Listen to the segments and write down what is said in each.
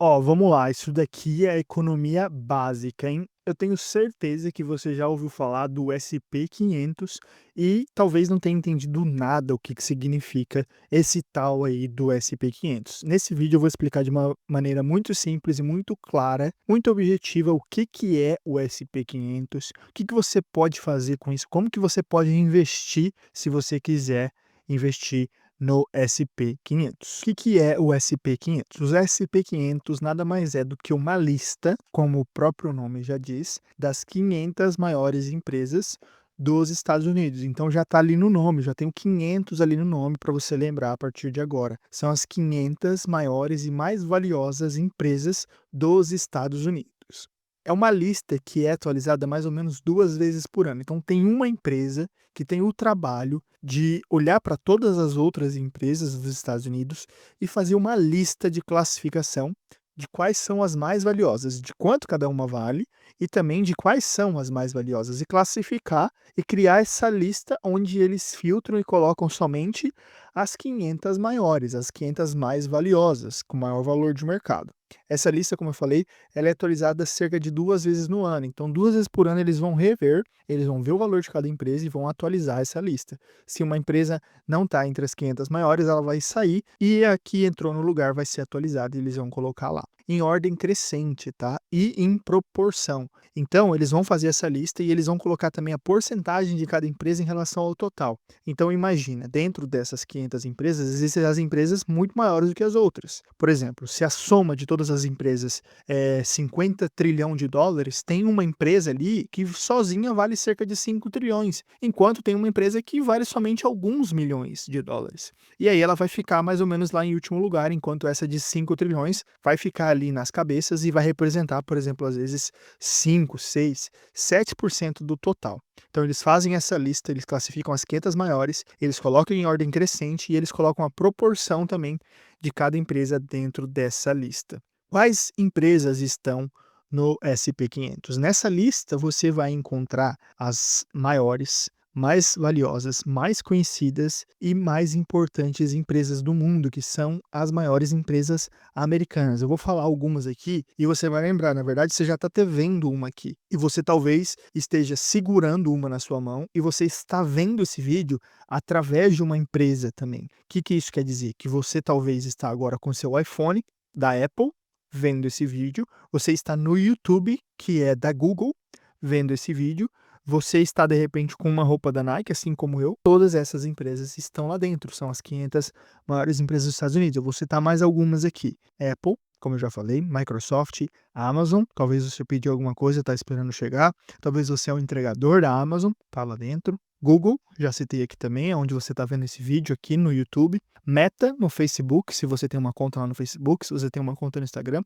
Ó, vamos lá, isso daqui é economia básica, hein? Eu tenho certeza que você já ouviu falar do SP500 e talvez não tenha entendido nada o que que significa esse tal aí do SP500. Nesse vídeo eu vou explicar de uma maneira muito simples e muito clara, muito objetiva o que que é o SP500, o que que você pode fazer com isso, como que você pode investir se você quiser investir no SP500. O que que é o SP500? Os SP500 nada mais é do que uma lista, como o próprio nome já diz, das 500 maiores empresas dos Estados Unidos. Então já está ali no nome, já tem o 500 ali no nome para você lembrar a partir de agora. São as 500 maiores e mais valiosas empresas dos Estados Unidos. É uma lista que é atualizada mais ou menos 2 vezes por ano. Então tem uma empresa que tem o trabalho de olhar para todas as outras empresas dos Estados Unidos e fazer uma lista de classificação de quais são as mais valiosas, de quanto cada uma vale e também de quais são as mais valiosas, e classificar e criar essa lista onde eles filtram e colocam somente as 500 maiores, as 500 mais valiosas, com maior valor de mercado. Essa lista, como eu falei, ela é atualizada cerca de 2 vezes no ano. Então, 2 vezes por ano eles vão rever, eles vão ver o valor de cada empresa e vão atualizar essa lista. Se uma empresa não está entre as 500 maiores, ela vai sair e a que entrou no lugar vai ser atualizada e eles vão colocar lá. Em ordem crescente, tá? E em proporção. Então, eles vão fazer essa lista e eles vão colocar também a porcentagem de cada empresa em relação ao total. Então, imagina, dentro dessas 500 empresas, existem as empresas muito maiores do que as outras. Por exemplo, se a soma de todas as empresas é 50 trilhão de dólares, tem uma empresa ali que sozinha vale cerca de 5 trilhões, enquanto tem uma empresa que vale somente alguns milhões de dólares. E aí ela vai ficar mais ou menos lá em último lugar, enquanto essa de 5 trilhões vai ficar ali nas cabeças e vai representar, por exemplo, às vezes 5, 6, 7% do total. Então eles fazem essa lista, eles classificam as 500 maiores, eles colocam em ordem crescente e eles colocam a proporção também de cada empresa dentro dessa lista. Quais empresas estão no SP500? Nessa lista você vai encontrar as maiores, mais valiosas, mais conhecidas e mais importantes empresas do mundo, que são as maiores empresas americanas. Eu vou falar algumas aqui e você vai lembrar, na verdade você já está vendo uma aqui. E você talvez esteja segurando uma na sua mão e você está vendo esse vídeo através de uma empresa também. O que que isso quer dizer? Que você talvez está agora com seu iPhone da Apple vendo esse vídeo, você está no YouTube, que é da Google, vendo esse vídeo, você está de repente com uma roupa da Nike, assim como eu, todas essas empresas estão lá dentro, são as 500 maiores empresas dos Estados Unidos. Eu vou citar mais algumas aqui: Apple, como eu já falei, Microsoft, Amazon, talvez você pediu alguma coisa, está esperando chegar, talvez você é o entregador da Amazon, está lá dentro. Google, já citei aqui também, é onde você está vendo esse vídeo aqui no YouTube. Meta, no Facebook, se você tem uma conta lá no Facebook, se você tem uma conta no Instagram.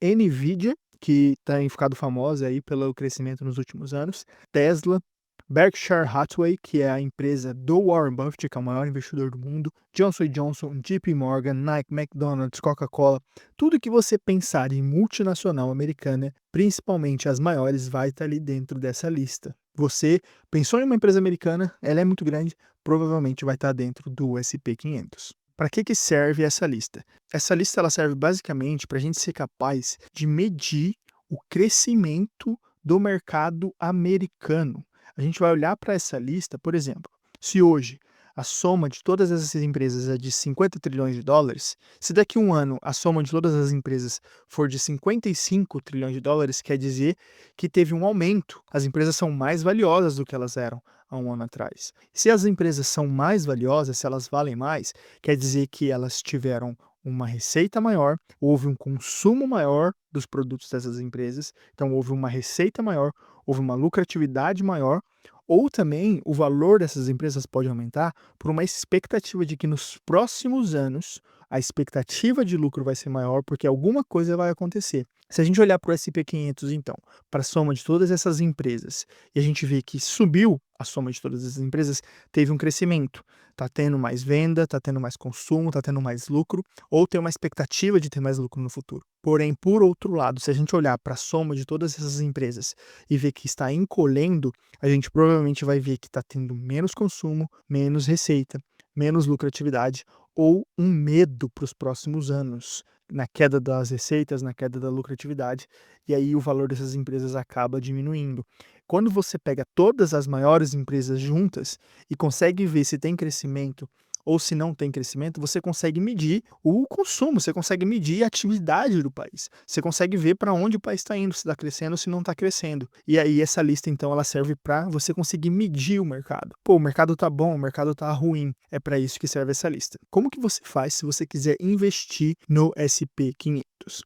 Nvidia, que tem ficado famosa aí pelo crescimento nos últimos anos. Tesla, Berkshire Hathaway, que é a empresa do Warren Buffett, que é o maior investidor do mundo, Johnson Johnson, JP Morgan, Nike, McDonald's, Coca-Cola, tudo que você pensar em multinacional americana, principalmente as maiores, vai estar ali dentro dessa lista. Você pensou em uma empresa americana, ela é muito grande, provavelmente vai estar dentro do SP500. Para que serve essa lista? Essa lista ela serve basicamente para a gente ser capaz de medir o crescimento do mercado americano. A gente vai olhar para essa lista, por exemplo, se hoje a soma de todas essas empresas é de 50 trilhões de dólares, se daqui a um ano a soma de todas as empresas for de 55 trilhões de dólares, quer dizer que teve um aumento. As empresas são mais valiosas do que elas eram há um ano atrás. Se as empresas são mais valiosas, se elas valem mais, quer dizer que elas tiveram uma receita maior, houve um consumo maior dos produtos dessas empresas, então houve uma receita maior, houve uma lucratividade maior, ou também o valor dessas empresas pode aumentar por uma expectativa de que nos próximos anos a expectativa de lucro vai ser maior porque alguma coisa vai acontecer. Se a gente olhar para o SP500, então, para a soma de todas essas empresas, e a gente vê que subiu a soma de todas essas empresas, teve um crescimento. Está tendo mais venda, está tendo mais consumo, está tendo mais lucro, ou tem uma expectativa de ter mais lucro no futuro. Porém, por outro lado, se a gente olhar para a soma de todas essas empresas e ver que está encolhendo, a gente provavelmente vai ver que está tendo menos consumo, menos receita, menos lucratividade, ou um medo para os próximos anos, na queda das receitas, na queda da lucratividade, e aí o valor dessas empresas acaba diminuindo. Quando você pega todas as maiores empresas juntas e consegue ver se tem crescimento ou se não tem crescimento, você consegue medir o consumo, você consegue medir a atividade do país. Você consegue ver para onde o país está indo, se está crescendo ou se não está crescendo. E aí essa lista, então, ela serve para você conseguir medir o mercado. Pô, o mercado tá bom, o mercado tá ruim. É para isso que serve essa lista. Como que você faz se você quiser investir no SP500?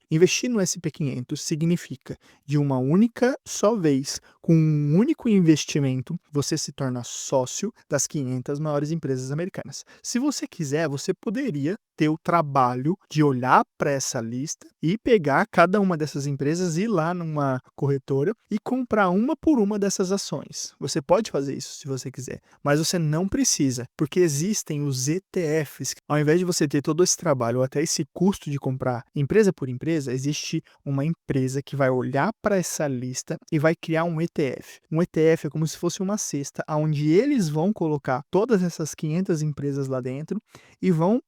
Investir no SP500 significa, de uma única só vez, com um único investimento, você se torna sócio das 500 maiores empresas americanas. Se você quiser, você poderia ter o trabalho de olhar para essa lista e pegar cada uma dessas empresas, ir lá numa corretora e comprar uma por uma dessas ações. Você pode fazer isso se você quiser, mas você não precisa, porque existem os ETFs. Ao invés de você ter todo esse trabalho ou até esse custo de comprar empresa por empresa, existe uma empresa que vai olhar para essa lista e vai criar um ETF. Um ETF é como se fosse uma cesta, onde eles vão colocar todas essas 500 empresas lá dentro e vão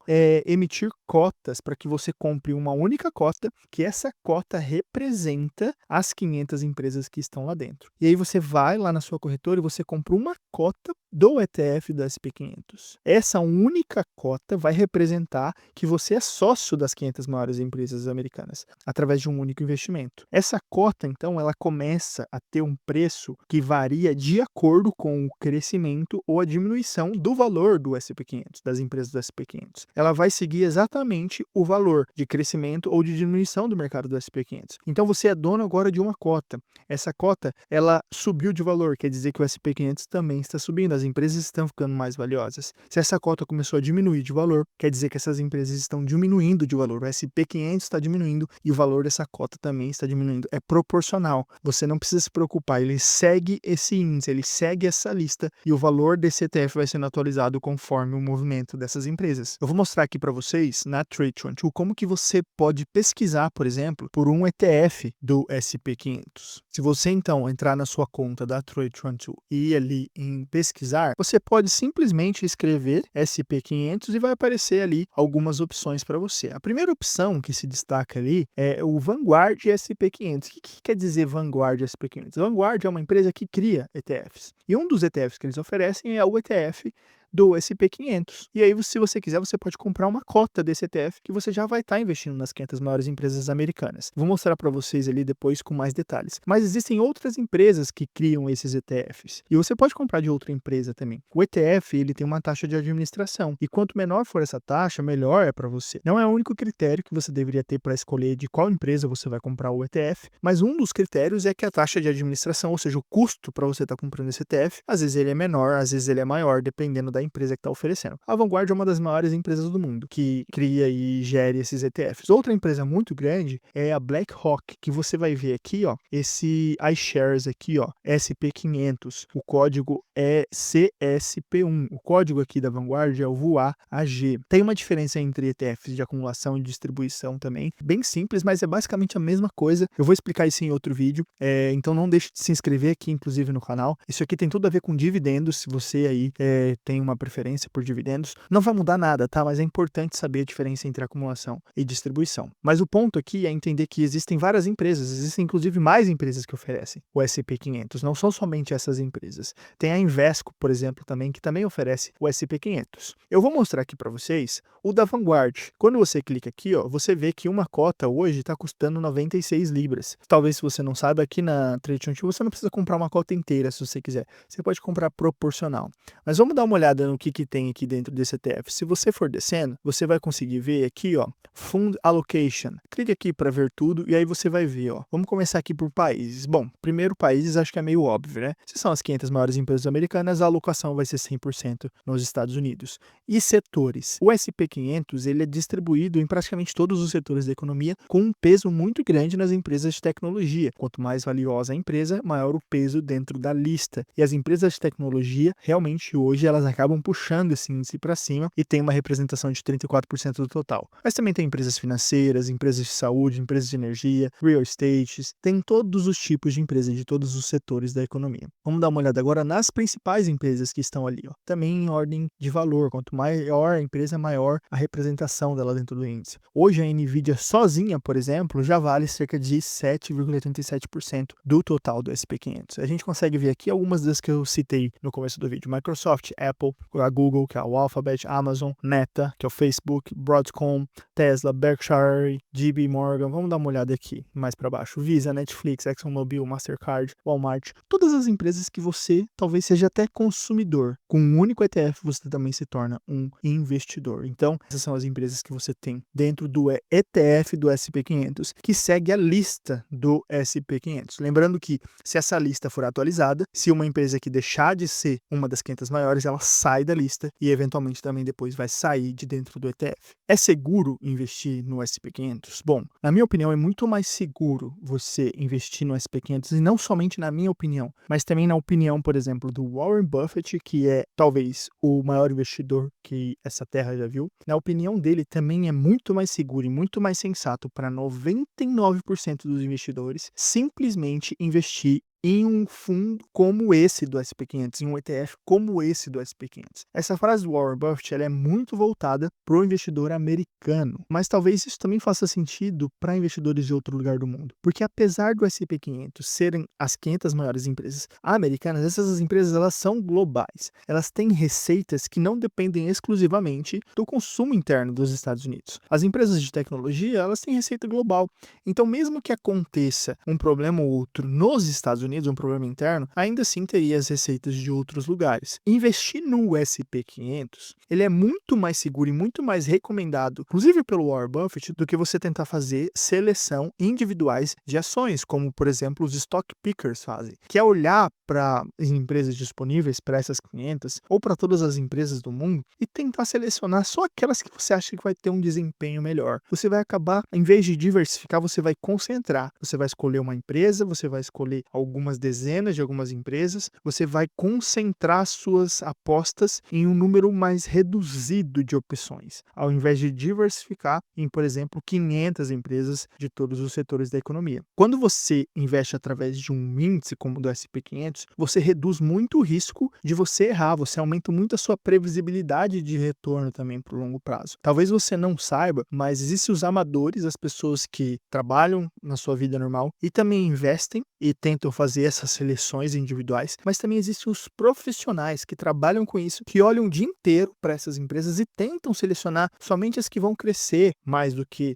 emitir cotas para que você compre uma única cota, que essa cota representa as 500 empresas que estão lá dentro. E aí você vai lá na sua corretora e você compra uma cota do ETF do SP500. Essa única cota vai representar que você é sócio das 500 maiores empresas americanas, através de um único investimento. Essa cota, então, ela começa a ter um preço que varia de acordo com o crescimento ou a diminuição do valor do SP500, das empresas do SP500. Ela vai seguir exatamente o valor de crescimento ou de diminuição do mercado do SP500. Então, você é dono agora de uma cota. Essa cota, ela subiu de valor, quer dizer que o SP500 também está subindo, as empresas estão ficando mais valiosas. Se essa cota começou a diminuir de valor, quer dizer que essas empresas estão diminuindo de valor. O SP500 está diminuindo e o valor dessa cota também está diminuindo. É proporcional. Você não precisa se preocupar. Ele segue esse índice, ele segue essa lista e o valor desse ETF vai sendo atualizado conforme o movimento dessas empresas. Eu vou mostrar aqui para vocês na Trade22 como que você pode pesquisar, por exemplo, por um ETF do SP500. Se você então entrar na sua conta da Trade22 e ir ali em pesquisar, você pode simplesmente escrever SP500 e vai aparecer ali algumas opções para você. A primeira opção que se destaca ali é o Vanguard SP500. O que quer dizer Vanguard SP500? Vanguard é uma empresa que cria ETFs. E um dos ETFs que eles oferecem é o ETF do SP500. E aí, se você quiser, você pode comprar uma cota desse ETF que você já vai estar investindo nas 500 maiores empresas americanas. Vou mostrar para vocês ali depois com mais detalhes. Mas existem outras empresas que criam esses ETFs. E você pode comprar de outra empresa também. O ETF, ele tem uma taxa de administração. E quanto menor for essa taxa, melhor é para você. Não é o único critério que você deveria ter para escolher de qual empresa você vai comprar o ETF, mas um dos critérios é que a taxa de administração, ou seja, o custo para você estar comprando esse ETF, às vezes ele é menor, às vezes ele é maior, dependendo da empresa que está oferecendo. A Vanguard é uma das maiores empresas do mundo que cria e gere esses ETFs. Outra empresa muito grande é a BlackRock, que você vai ver aqui, ó, esse iShares aqui, ó, SP500. O código é CSP1. O código aqui da Vanguard é o VUAG. Tem uma diferença entre ETFs de acumulação e distribuição também, bem simples, mas é basicamente a mesma coisa. Eu vou explicar isso em outro vídeo, então não deixe de se inscrever aqui, inclusive, no canal. Isso aqui tem tudo a ver com dividendos, se você aí tem uma preferência por dividendos. Não vai mudar nada, tá? Mas é importante saber a diferença entre acumulação e distribuição. Mas o ponto aqui é entender que existem várias empresas, existem inclusive mais empresas que oferecem o SP500, não são somente essas empresas. Tem a Invesco, por exemplo, também, que também oferece o SP500. Eu vou mostrar aqui para vocês o da Vanguard. Quando você clica aqui, ó, você vê que uma cota hoje está custando 96 libras. Talvez, se você não saiba, aqui na Trade22 você não precisa comprar uma cota inteira se você quiser. Você pode comprar proporcional. Mas vamos dar uma olhada no que tem aqui dentro desse ETF. Se você for descendo, você vai conseguir ver aqui, ó, Fund Allocation. Clique aqui para ver tudo e aí você vai ver, ó. Vamos começar aqui por países. Bom, primeiro países acho que é meio óbvio, né? Se são as 500 maiores empresas americanas, a alocação vai ser 100% nos Estados Unidos. E setores. O SP500, ele é distribuído em praticamente todos os setores da economia, com um peso muito grande nas empresas de tecnologia. Quanto mais valiosa a empresa, maior o peso dentro da lista. E as empresas de tecnologia, realmente hoje, elas acabam acabam puxando esse índice para cima e tem uma representação de 34% do total. Mas também tem empresas financeiras, empresas de saúde, empresas de energia, real estate, tem todos os tipos de empresas de todos os setores da economia. Vamos dar uma olhada agora nas principais empresas que estão ali, ó. Também em ordem de valor, quanto maior a empresa, maior a representação dela dentro do índice. Hoje a Nvidia sozinha, por exemplo, já vale cerca de 7,87% do total do S&P 500. A gente consegue ver aqui algumas das que eu citei no começo do vídeo: Microsoft, Apple, a Google, que é o Alphabet, Amazon, Meta, que é o Facebook, Broadcom, Tesla, Berkshire, JP Morgan. Vamos dar uma olhada aqui mais para baixo: Visa, Netflix, ExxonMobil, Mastercard, Walmart, todas as empresas que você talvez seja até consumidor. Com um único ETF você também se torna um investidor. Então, essas são as empresas que você tem dentro do ETF do S&P 500, que segue a lista do S&P 500. Lembrando que, se essa lista for atualizada, se uma empresa que deixar de ser uma das 500 maiores, ela sai da lista e eventualmente também depois vai sair de dentro do ETF. É seguro investir no S&P 500? Bom, na minha opinião, é muito mais seguro você investir no S&P 500, e não somente na minha opinião, mas também na opinião, por exemplo, do Warren Buffett, que é talvez o maior investidor que essa terra já viu. Na opinião dele, também é muito mais seguro e muito mais sensato para 99% dos investidores simplesmente investir em um fundo como esse do S&P 500, em um ETF como esse do S&P 500. Essa frase do Warren Buffett ela é muito voltada para o investidor americano, mas talvez isso também faça sentido para investidores de outro lugar do mundo, porque apesar do S&P 500 serem as 500 maiores empresas americanas, essas empresas elas são globais. Elas têm receitas que não dependem exclusivamente do consumo interno dos Estados Unidos. As empresas de tecnologia elas têm receita global, então mesmo que aconteça um problema ou outro nos Estados Unidos, um problema interno, ainda assim teria as receitas de outros lugares. Investir no S&P 500, ele é muito mais seguro e muito mais recomendado, inclusive pelo Warren Buffett, do que você tentar fazer seleção individuais de ações, como por exemplo os stock pickers fazem, que é olhar para as empresas disponíveis, para essas 500 ou para todas as empresas do mundo e tentar selecionar só aquelas que você acha que vai ter um desempenho melhor. Você vai acabar, em vez de diversificar, você vai concentrar. Você vai escolher uma empresa, você vai escolher algumas dezenas de algumas empresas, você vai concentrar suas apostas em um número mais reduzido de opções, ao invés de diversificar em, por exemplo, 500 empresas de todos os setores da economia. Quando você investe através de um índice como o do S&P 500, você reduz muito o risco de você errar, você aumenta muito a sua previsibilidade de retorno também para o longo prazo. Talvez você não saiba, mas existem os amadores, as pessoas que trabalham na sua vida normal e também investem e tentam fazer essas seleções individuais, mas também existem os profissionais que trabalham com isso, que olham o dia inteiro para essas empresas e tentam selecionar somente as que vão crescer mais do que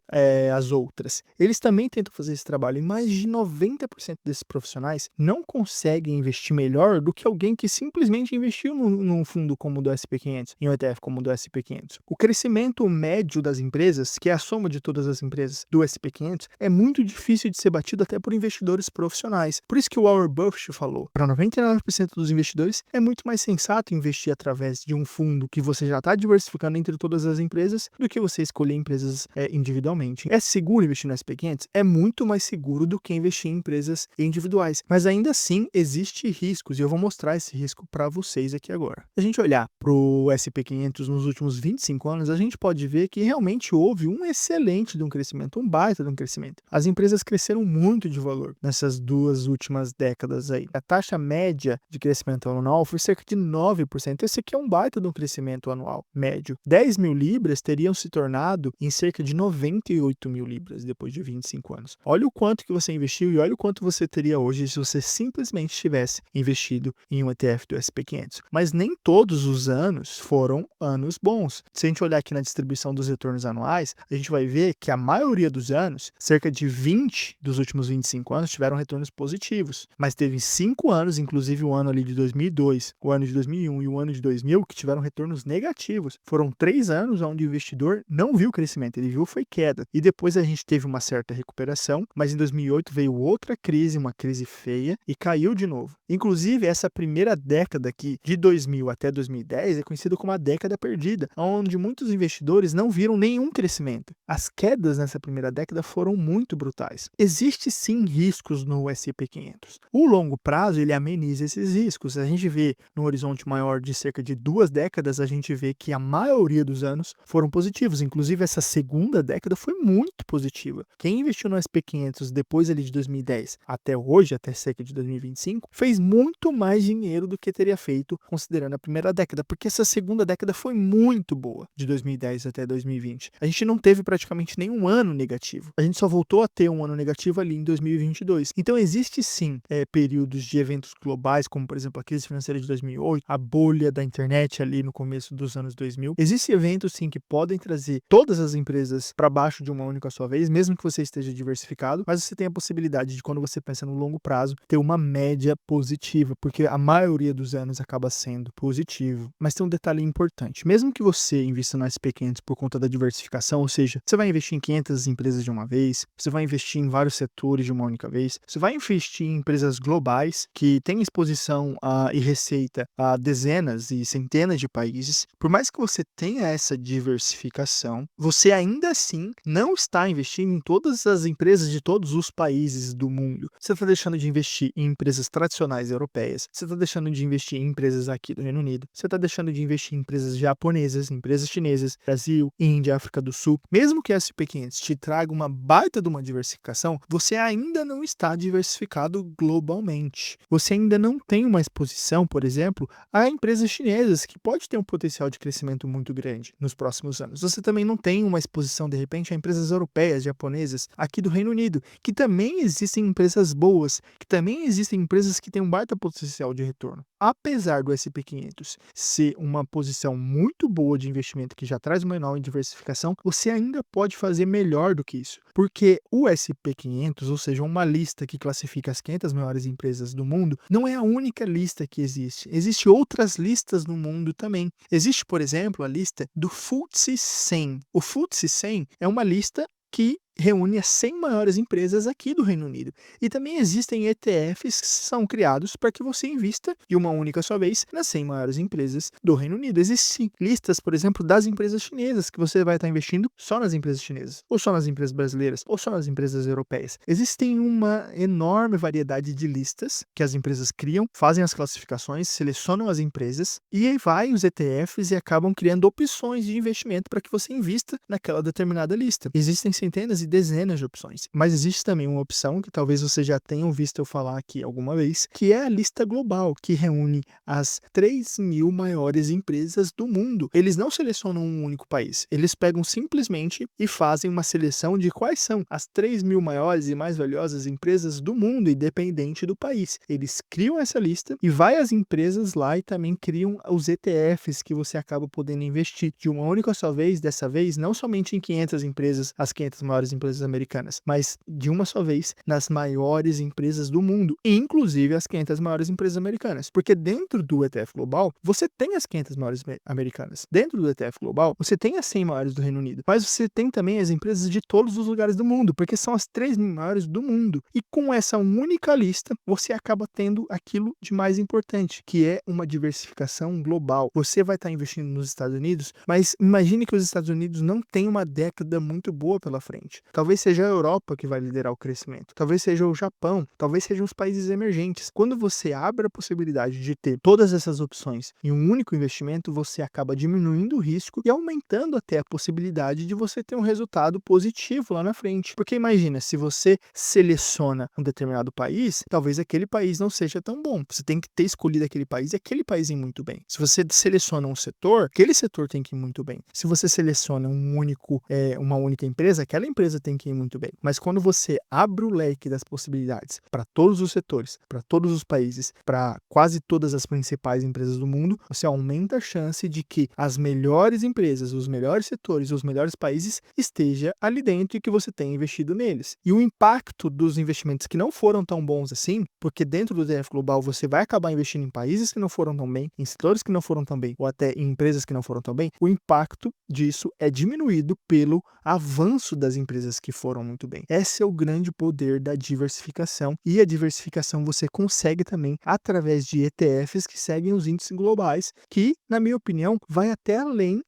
as outras. Eles também tentam fazer esse trabalho e mais de 90% desses profissionais não conseguem investir melhor do que alguém que simplesmente investiu num fundo como o do S&P 500, em um ETF como o do S&P 500. O crescimento médio das empresas, que é a soma de todas as empresas do S&P 500, é muito difícil de ser batido até por investidores profissionais. Por isso que o Warren Buffett falou, para 99% dos investidores, é muito mais sensato investir através de um fundo que você já está diversificando entre todas as empresas do que você escolher empresas individualmente. É seguro investir no S&P 500? É muito mais seguro do que investir em empresas individuais, mas ainda assim existe riscos e eu vou mostrar esse risco para vocês aqui agora. Se a gente olhar para o S&P 500 nos últimos 25 anos, a gente pode ver que realmente houve um excelente de um crescimento, um baita de um crescimento. As empresas cresceram muito de valor nessas duas últimas décadas aí. A taxa média de crescimento anual foi cerca de 9%. Esse aqui é um baita de um crescimento anual médio. 10 mil libras teriam se tornado em cerca de 98 mil libras depois de 25 anos. Olha o quanto que você investiu e olha o quanto você teria hoje se você simplesmente tivesse investido em um ETF do S&P 500. Mas nem todos os anos foram anos bons. Se a gente olhar aqui na distribuição dos retornos anuais, a gente vai ver que a maioria dos anos, cerca de 20 dos últimos 25 anos, tiveram retornos positivos. Mas teve 5 anos, inclusive o ano ali de 2002, o ano de 2001 e o ano de 2000, que tiveram retornos negativos. Foram 3 anos onde o investidor não viu crescimento, ele viu foi queda. E depois a gente teve uma certa recuperação, mas em 2008 veio outra crise, uma crise feia, e caiu de novo. Inclusive, essa primeira década aqui, de 2000 até 2010, é conhecida como a década perdida, onde muitos investidores não viram nenhum crescimento. As quedas nessa primeira década foram muito brutais. Existe sim riscos no S&P 500. 500. O longo prazo, ele ameniza esses riscos. A gente vê no horizonte maior de cerca de 2 décadas, a gente vê que a maioria dos anos foram positivos. Inclusive, essa segunda década foi muito positiva. Quem investiu no SP500 depois ali de 2010 até hoje, até cerca de 2025, fez muito mais dinheiro do que teria feito considerando a primeira década, porque essa segunda década foi muito boa, de 2010 até 2020. A gente não teve praticamente nenhum ano negativo. A gente só voltou a ter um ano negativo ali em 2022. Então, existe sim períodos de eventos globais, como por exemplo a crise financeira de 2008, a bolha da internet ali no começo dos anos 2000. Existem eventos sim que podem trazer todas as empresas para baixo de uma única só vez, mesmo que você esteja diversificado, mas você tem a possibilidade de, quando você pensa no longo prazo, ter uma média positiva, porque a maioria dos anos acaba sendo positivo. Mas tem um detalhe importante: mesmo que você invista no SP500 por conta da diversificação, ou seja, você vai investir em 500 empresas de uma vez, você vai investir em vários setores de uma única vez, você vai investir em empresas globais que têm exposição e receita a dezenas e centenas de países. Por mais que você tenha essa diversificação, você ainda assim não está investindo em todas as empresas de todos os países do mundo. Você está deixando de investir em empresas tradicionais europeias, você está deixando de investir em empresas aqui do Reino Unido, você está deixando de investir em empresas japonesas, empresas chinesas, Brasil, Índia, África do Sul. Mesmo que a SP500 te traga uma baita de uma diversificação, você ainda não está diversificado globalmente. Você ainda não tem uma exposição, por exemplo, a empresas chinesas, que pode ter um potencial de crescimento muito grande nos próximos anos. Você também não tem uma exposição, de repente, a empresas europeias, japonesas, aqui do Reino Unido, que também existem empresas boas, que também existem empresas que têm um baita potencial de retorno. Apesar do SP500 ser uma posição muito boa de investimento que já traz uma enorme diversificação, você ainda pode fazer melhor do que isso. Porque o SP500, ou seja, uma lista que classifica as 500 maiores empresas do mundo, não é a única lista que existe. Existem outras listas no mundo também. Existe, por exemplo, a lista do FTSE 100. O FTSE 100 é uma lista que reúne as 100 maiores empresas aqui do Reino Unido. E também existem ETFs que são criados para que você invista de uma única só vez nas 100 maiores empresas do Reino Unido. Existem listas, por exemplo, das empresas chinesas, que você vai estar investindo só nas empresas chinesas, ou só nas empresas brasileiras, ou só nas empresas europeias. Existem uma enorme variedade de listas que as empresas criam, fazem as classificações, selecionam as empresas, e aí vai os ETFs e acabam criando opções de investimento para que você invista naquela determinada lista. Existem centenas e dezenas de opções, mas existe também uma opção que talvez você já tenha visto eu falar aqui alguma vez, que é a lista global, que reúne as 3.000 maiores empresas do mundo. Eles não selecionam um único país, eles pegam simplesmente e fazem uma seleção de quais são as 3.000 maiores e mais valiosas empresas do mundo, independente do país. Eles criam essa lista e vai as empresas lá e também criam os ETFs que você acaba podendo investir de uma única só vez, dessa vez não somente em 500 empresas, as 500 maiores empresas americanas, mas de uma só vez nas maiores empresas do mundo, inclusive as 500 maiores empresas americanas. Porque dentro do ETF Global, você tem as 500 maiores americanas. Dentro do ETF Global, você tem as 100 maiores do Reino Unido, mas você tem também as empresas de todos os lugares do mundo, porque são as 3.000 maiores do mundo. E com essa única lista, você acaba tendo aquilo de mais importante, que é uma diversificação global. Você vai estar investindo nos Estados Unidos, mas imagine que os Estados Unidos não têm uma década muito boa pela frente. Talvez seja a Europa que vai liderar o crescimento, talvez seja o Japão, talvez sejam os países emergentes. Quando você abre a possibilidade de ter todas essas opções em um único investimento, você acaba diminuindo o risco e aumentando até a possibilidade de você ter um resultado positivo lá na frente. Porque imagina, se você seleciona um determinado país, talvez aquele país não seja tão bom. Você tem que ter escolhido aquele país e aquele país ir muito bem. Se você seleciona um setor, aquele setor tem que ir muito bem. Se você seleciona uma única empresa, aquela empresa tem que ir muito bem. Mas quando você abre o leque das possibilidades para todos os setores, para todos os países, para quase todas as principais empresas do mundo, você aumenta a chance de que as melhores empresas, os melhores setores, os melhores países esteja ali dentro e que você tenha investido neles. E o impacto dos investimentos que não foram tão bons assim, porque dentro do ETF Global você vai acabar investindo em países que não foram tão bem, em setores que não foram tão bem, ou até em empresas que não foram tão bem, o impacto disso é diminuído pelo avanço das empresas empresas que foram muito bem. Esse é o grande poder da diversificação, e a diversificação você consegue também através de ETFs que seguem os índices globais, que, na minha opinião, vai até além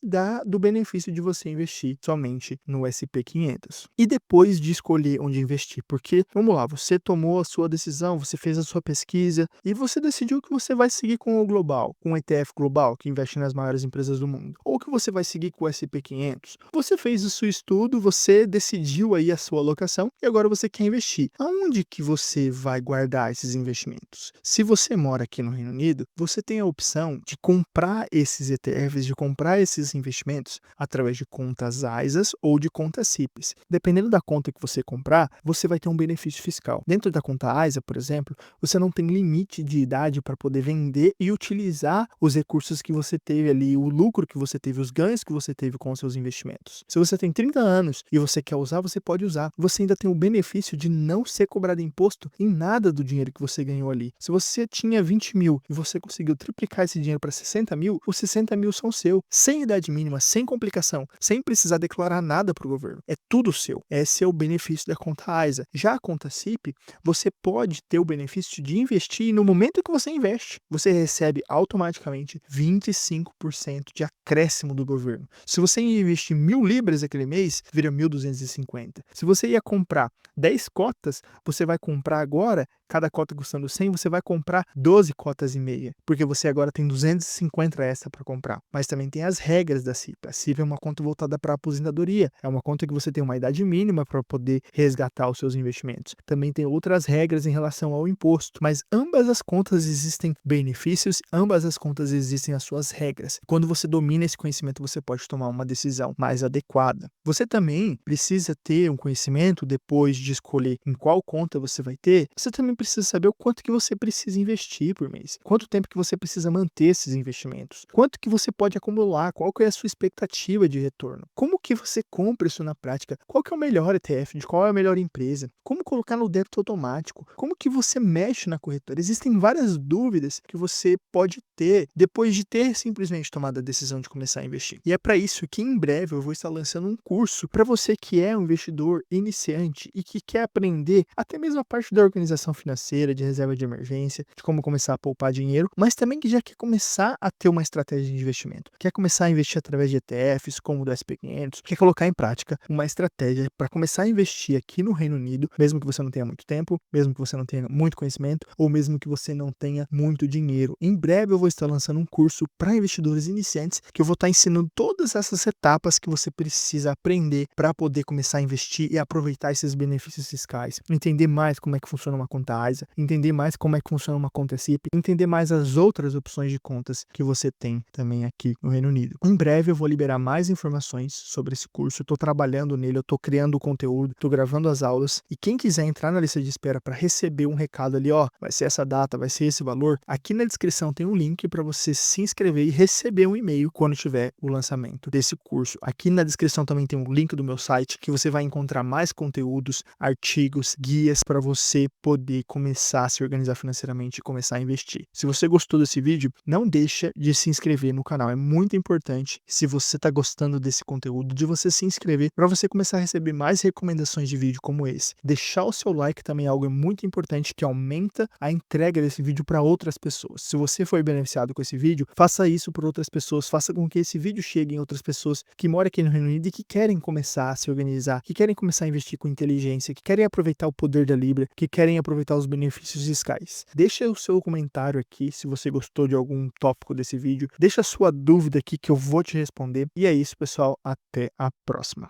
do benefício de você investir somente no S&P 500. E depois de escolher onde investir, porque, vamos lá, você tomou a sua decisão, você fez a sua pesquisa e você decidiu que você vai seguir com o global, com o ETF global, que investe nas maiores empresas do mundo, ou que você vai seguir com o S&P 500. Você fez o seu estudo, você decidiu aí a sua alocação e agora você quer investir. Aonde que você vai guardar esses investimentos? Se você mora aqui no Reino Unido, você tem a opção de comprar esses ETFs, de comprar esses investimentos através de contas ISAs ou de contas CIPs. Dependendo da conta que você comprar, você vai ter um benefício fiscal. Dentro da conta ISA, por exemplo, você não tem limite de idade para poder vender e utilizar os recursos que você teve ali, o lucro que você teve, os ganhos que você teve com os seus investimentos. Se você tem 30 anos e você quer usar, você pode usar. Você ainda tem o benefício de não ser cobrado imposto em nada do dinheiro que você ganhou ali. Se você tinha 20 mil e você conseguiu triplicar esse dinheiro para 60 mil, os 60 mil são seu, sem idade mínima, sem complicação, sem precisar declarar nada para o governo. É tudo seu. Esse é o benefício da conta ISA. Já a conta CIP, você pode ter o benefício de investir e no momento que você investe, você recebe automaticamente 25% de acréscimo do governo. Se você investir 1.000 libras aquele mês, vira 1.250. Se você ia comprar 10 cotas, você vai comprar agora, cada cota custando 100, você vai comprar 12 cotas e meia, porque você agora tem 250 extra para comprar. Mas também tem as regras da CIP. A CIP é uma conta voltada para a aposentadoria, é uma conta que você tem uma idade mínima para poder resgatar os seus investimentos. Também tem outras regras em relação ao imposto, mas ambas as contas existem benefícios, ambas as contas existem as suas regras. Quando você domina esse conhecimento, você pode tomar uma decisão mais adequada. Você também precisa ter um conhecimento depois de escolher em qual conta você vai ter. Você também precisa saber o quanto que você precisa investir por mês, quanto tempo que você precisa manter esses investimentos, quanto que você pode acumular, qual que é a sua expectativa de retorno, como que você compra isso na prática, qual que é o melhor ETF, de qual é a melhor empresa, como colocar no débito automático, como que você mexe na corretora. Existem várias dúvidas que você pode ter depois de ter simplesmente tomado a decisão de começar a investir. E é para isso que em breve eu vou estar lançando um curso para você que é um investidor iniciante e que quer aprender até mesmo a parte da organização financeira, de reserva de emergência, de como começar a poupar dinheiro, mas também que já quer começar a ter uma estratégia de investimento, quer começar a investir através de ETFs, como o do S&P 500, quer colocar em prática uma estratégia para começar a investir aqui no Reino Unido, mesmo que você não tenha muito tempo, mesmo que você não tenha muito conhecimento, ou mesmo que você não tenha muito dinheiro. Em breve eu vou estar lançando um curso para investidores iniciantes, que eu vou estar ensinando todas essas etapas que você precisa aprender para poder começar a investir e aproveitar esses benefícios fiscais, entender mais como é que funciona uma conta ISA, entender mais como é que funciona uma conta CIP, entender mais as outras opções de contas que você tem também aqui no Reino Unido. Em breve eu vou liberar mais informações sobre esse curso, eu estou trabalhando nele, eu estou criando o conteúdo, estou gravando as aulas, e quem quiser entrar na lista de espera para receber um recado ali, ó, vai ser essa data, vai ser esse valor, aqui na descrição tem um link para você se inscrever e receber um e-mail quando tiver o lançamento desse curso. Aqui na descrição também tem um link do meu site que você vai encontrar mais conteúdos, artigos, guias para você poder começar a se organizar financeiramente e começar a investir. Se você gostou desse vídeo, não deixa de se inscrever no canal. É muito importante, se você está gostando desse conteúdo, de você se inscrever para você começar a receber mais recomendações de vídeo como esse. Deixar o seu like também é algo muito importante que aumenta a entrega desse vídeo para outras pessoas. Se você foi beneficiado com esse vídeo, faça isso por outras pessoas, faça com que esse vídeo chegue em outras pessoas que moram aqui no Reino Unido e que querem começar a se organizar, que querem começar a investir com inteligência, que querem aproveitar o poder da Libra, que querem aproveitar os benefícios fiscais. Deixa o seu comentário aqui se você gostou de algum tópico desse vídeo, deixa a sua dúvida aqui que eu vou te responder. E é isso, pessoal, até a próxima.